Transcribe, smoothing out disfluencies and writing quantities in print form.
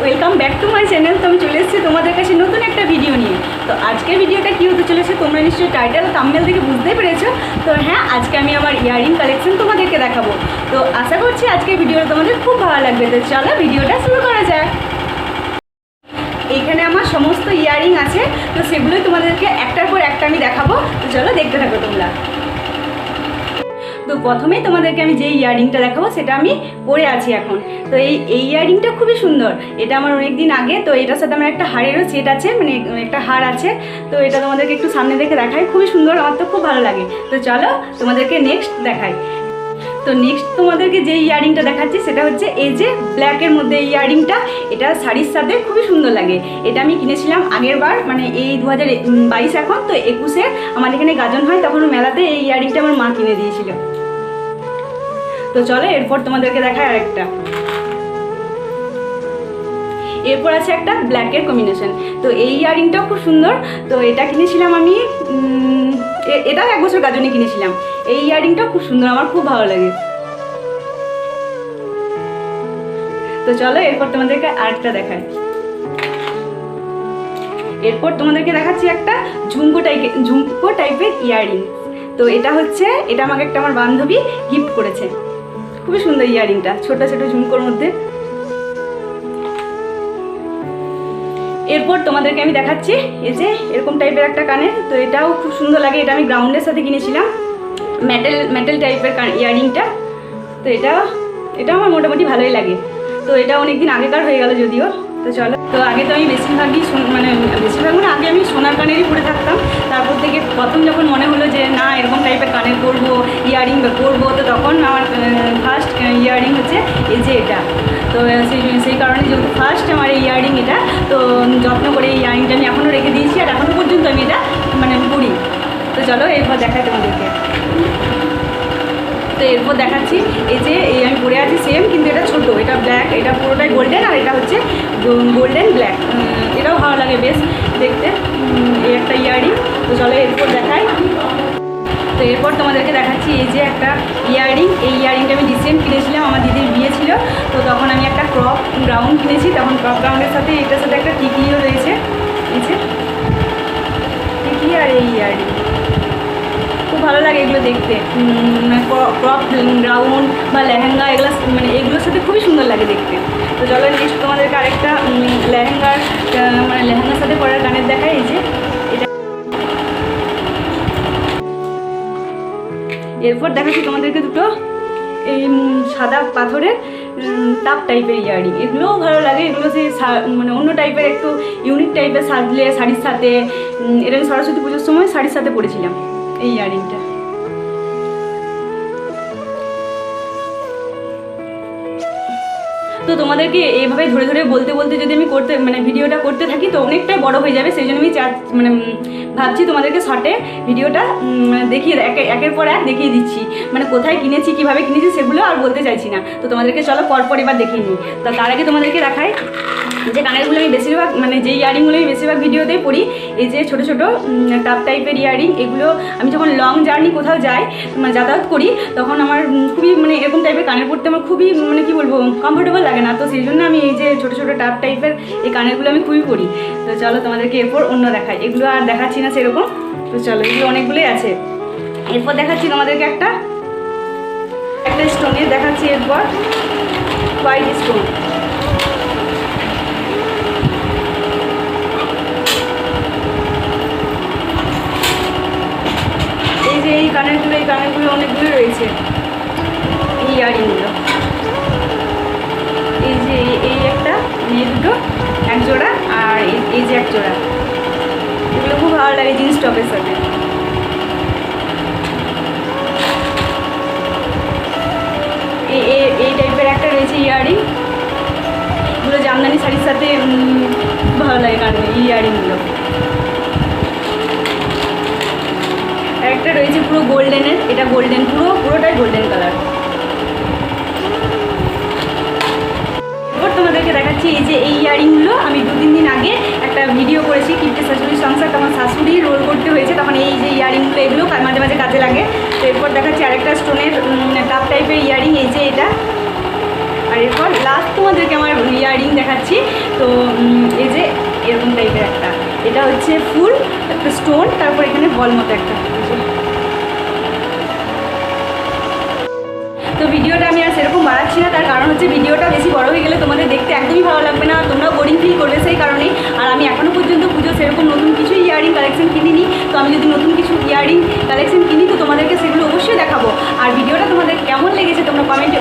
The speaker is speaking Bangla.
Welcome back to my channel. তো আমি চলে এসেছি তোমাদের কাছে নতুন একটা ভিডিও নিয়ে। তো আজকের ভিডিওটা কী হতে চলেছে তোমরা নিশ্চয়ই টাইটেল ও থাম্বনেল থেকে বুঝতেই পেরেছো। তো হ্যাঁ, আজকে আমি আমার ইয়াররিং কালেকশন তোমাদেরকে দেখাবো। তো আশা করছি আজকের ভিডিওটা তোমাদের খুব ভালো লাগবে। তো চলো ভিডিওটা শুরু করা যায়। এইখানে আমার সমস্ত ইয়াররিং আছে, তো সেগুলোই তোমাদেরকে একটার পর একটা আমি দেখাবো। তো চলো দেখতে থাকো তোমরা। তো প্রথমেই তোমাদেরকে আমি যে ইয়াররিংটা দেখাবো সেটা আমি পরে আছি এখন। তো এই ইয়াররিংটা খুবই সুন্দর। এটা আমার অনেক দিন আগে। তো এটার সাথে আমার একটা হাড়েরও সেট আছে, মানে একটা হাড় আছে। তো এটা তোমাদেরকে একটু সামনে দেখে দেখাই, খুবই সুন্দর, আমার তো খুব ভালো লাগে। তো চলো তোমাদেরকে নেক্সট দেখাই। তো নেক্সট তোমাদেরকে যে ইয়াররিংটা দেখাচ্ছি সেটা হচ্ছে এই যে ব্ল্যাকের মধ্যে এই ইয়াররিংটা। এটা শাড়ির সাথে খুবই সুন্দর লাগে। এটা আমি কিনেছিলাম আগের বার, মানে এই 2022 এখন তো 21-এ আমাদের এখানে গাজন হয়, তখন মেলাতে এই ইয়াররিংটা আমার মা কিনে দিয়েছিল। তো চলো এরপর তোমাদেরকে দেখায় আরেকটা। এরপর আছে একটা ব্ল্যাকের কম্বিনেশন। তো এই ইয়াররিংটাও খুব সুন্দর। তো এটা কিনেছিলাম আমি, এটাও 1 বছর গাজনে কিনেছিলাম। এই ইয়াররিংটাও খুব সুন্দর, আমার খুব ভালো লাগে। তো চলো এরপর তোমাদেরকে আরেকটা দেখাই। এরপর তোমাদেরকে দেখাচ্ছি একটা ঝুমকো টাইপের ইয়াররিং। তো এটা আমাকে একটা আমার বান্ধবী গিফট করেছে। খুবই সুন্দর ইয়াররিংটা, ছোট ছোট ঝুমকোর মধ্যে। এরপর তোমাদেরকে আমি দেখাচ্ছি এই যে এরকম টাইপের একটা কানের। তো এটাও খুব সুন্দর লাগে। এটা আমি গ্রাউন্ডের সাথে কিনেছিলাম, মেটাল টাইপের ইয়াররিংটা। তো এটা আমার মোটামুটি ভালোই লাগে। তো এটা অনেক দিন আগেকার হয়ে গেল যদিও। তো চলো, তো আগে তো আমি বেশিরভাগ আগে আমি সোনার কানেরই পরে থাকতাম। তারপর থেকে প্রথম যখন মনে হলো যে না এরকম টাইপের কানের করবো, ইয়াররিং করবো, তো তখন আমার ফার্স্ট ইয়াররিং হচ্ছে এই যে এটা। তো সেই কারণে যেহেতু ফার্স্ট আমার এই ইয়াররিং এটা, তো যত্ন করে এই ইয়াররিংটা আমি এখনও রেখে দিয়েছি, আর এখনও পর্যন্ত আমি এটা পরি। তো চলো এরপর দেখাই তোমাদেরকে। তো এরপর দেখাচ্ছি এই যে আমি পরে আছি সেম, কিন্তু এটা ছোটো, এটা ব্ল্যাক, এটা পুরোটাই গোল্ডেন, আর এটা হচ্ছে গোল্ডেন ব্ল্যাক। এটাও ভালো লাগে বেশ দেখতে, এই একটা ইয়াররিং। তো চলো এরপর দেখাই। তো এরপর তোমাদেরকে দেখাচ্ছি এই যে একটা ইয়াররিং। এই ইয়াররিংটা আমি রিসেন্ট কিনেছিলাম, আমার দিদির বিয়ে ছিল। তো তখন আমি একটা ক্রপ গ্রাউন্ড কিনেছি, তখন ক্রপ গ্রাউন্ডের সাথে এটার সাথে একটা টিকলিও রয়েছে। এই যে টিকলি আর এই ইয়াররিং খুব ভালো লাগে এগুলো দেখতে। ক্রপ গ্রাউন্ড বা লেহেঙ্গা এগুলোর সাথে খুবই সুন্দর লাগে দেখতে। তো চলো নেক্সট তোমাদেরকে আরেকটা লেহেঙ্গার সাথে পরার গানের দেখায়। এই যে এটা। এরপর দেখাচ্ছি তোমাদেরকে দুটো এই সাদা পাথরের টাপ টাইপের ইয়াররিং। এগুলোও ভালো লাগে। এগুলো অন্য টাইপের, একটু ইউনিক টাইপের সাজলে শাড়ির সাথে। এটা আমি সরস্বতী পুজোর সময় শাড়ির সাথে পরেছিলাম এই ইয়াররিংটা। তো তোমাদেরকে এইভাবে ধরে ধরে বলতে বলতে যদি আমি ভিডিওটা করতে থাকি তো অনেকটাই বড় হয়ে যাবে। সেই জন্য আমি ভাবছি তোমাদেরকে শর্টে ভিডিওটা দেখিয়ে একের পর এক দেখিয়ে দিচ্ছি। কোথায় কিনেছি, কীভাবে কিনেছি সেগুলো আর বলতে চাইছি না। তো তোমাদেরকে চলো পরপর এবার দেখিয়ে নিই। তো তার আগে তোমাদেরকে দেখাই যে কানেরগুলো আমি বেশিরভাগ যে ইয়াররিংগুলো আমি বেশিরভাগ ভিডিওতেই পরি। এই যে ছোটো ছোটো টাপ টাইপের ইয়াররিং, এগুলো আমি যখন লং জার্নি কোথাও যাই, যাতায়াত করি, তখন আমার খুবই এরকম টাইপের কানের পরতে আমার খুবই কী বলবো, কমফোর্টেবল লাগে না। তো সেই জন্য আমি এই যে ছোটো ছোটো টাপ টাইপের এই কানেরগুলো আমি খুবই পরি। তো চলো তোমাদেরকে এরপর অন্য দেখাই। এগুলো আর দেখাচ্ছি না সেরকম। তো চলো, এগুলো অনেকগুলোই আছে। এরপর দেখাচ্ছি তোমাদেরকে একটা স্টোনের দেখাচ্ছি। এরপর হোয়াইট স্টোন। এই কানেরগুলো অনেকগুলো রয়েছে এই ইয়াররিংগুলো। এই যে এই একটা, এই দুটো এক জোড়া, আর এই যে এক জোড়া। এগুলো খুব ভালো লাগে জিন্স টপের সাথে। এই টাইপের একটা রয়েছে ইয়াররিং। এগুলো জামদানি শাড়ির সাথে খুব ভালো লাগে কানে এই ইয়াররিংগুলো। একটা রয়েছে পুরো গোল্ডেনের, এটা গোল্ডেন, পুরোটাই গোল্ডেন কালার। এরপর তোমাদেরকে দেখাচ্ছি এই যে এই ইয়াররিংগুলো আমি 2-3 দিন আগে একটা ভিডিও করেছি, কিপ্টে শাশুড়ির সংসার। তখন শাশুড়ি রোল করতে হয়েছে, তখন এই যে ইয়াররিংগুলো এগুলো মাঝে মাঝে কাজে লাগে। তো এরপর দেখাচ্ছি আরেকটা স্টোনের টাপ টাইপের ইয়াররিং। এই যে এটা, আর এরপর লাস্ট তোমাদেরকে আমার ইয়াররিং দেখাচ্ছি। তো এই যে এরকম টাইপের একটা, এটা হচ্ছে ফুল একটা স্টোন, তারপর এখানে বল মতো একটা। তো ভিডিওটা আমি আর সেরকম বাড়াচ্ছি না, তার কারণ হচ্ছে ভিডিওটা বেশি বড় হয়ে গেলে তোমাদের দেখতে একদমই ভালো লাগবে না, তোমরা বোরিং ফিল করবে, সেই কারণেই। আর আমি এখনও পর্যন্ত পুজো সেরকম নতুন কিছু ইয়াররিং কালেকশন কিনিনি। তো আমি যদি নতুন কিছু ইয়াররিং কালেকশন কিনি তো তোমাদেরকে সেগুলো অবশ্যই দেখাবো। আর ভিডিওটা তোমাদের কেমন লেগেছে তোমরা কমেন্টে